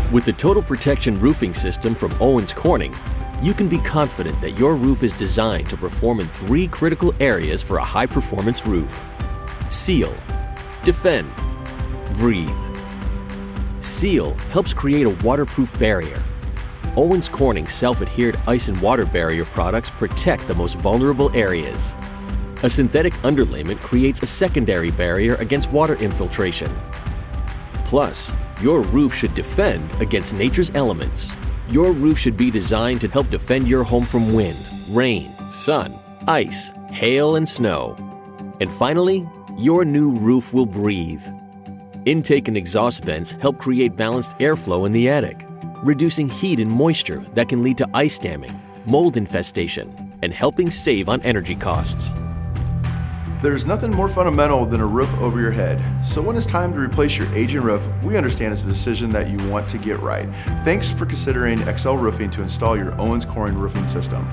With the Total Protection Roofing System from Owens Corning, you can be confident that your roof is designed to perform in 3 critical areas for a high-performance roof: seal, defend, breathe. Seal helps create a waterproof barrier. Owens Corning's self-adhered ice and water barrier products protect the most vulnerable areas. A synthetic underlayment creates a secondary barrier against water infiltration. Plus, your roof should defend against nature's elements. Your roof should be designed to help defend your home from wind, rain, sun, ice, hail, and snow. And finally, your new roof will breathe. Intake and exhaust vents help create balanced airflow in the attic, reducing heat and moisture that can lead to ice damming, mold infestation, and helping save on energy costs. There's nothing more fundamental than a roof over your head. So when it's time to replace your aging roof, we understand it's a decision that you want to get right. Thanks for considering Xcel Roofing to install your Owens Corning roofing system.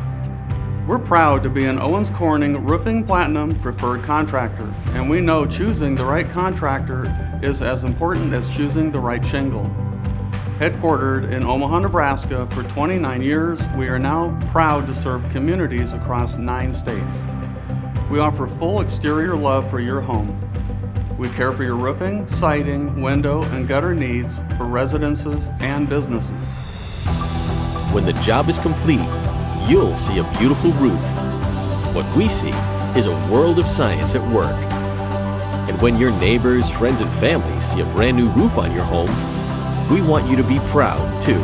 We're proud to be an Owens Corning Roofing Platinum preferred contractor, and we know choosing the right contractor is as important as choosing the right shingle. Headquartered in Omaha, Nebraska for 29 years, we are now proud to serve communities across 9 states. We offer full exterior love for your home. We care for your roofing, siding, window, and gutter needs for residences and businesses. When the job is complete, you'll see a beautiful roof. What we see is a world of science at work. And when your neighbors, friends, and family see a brand new roof on your home, we want you to be proud too.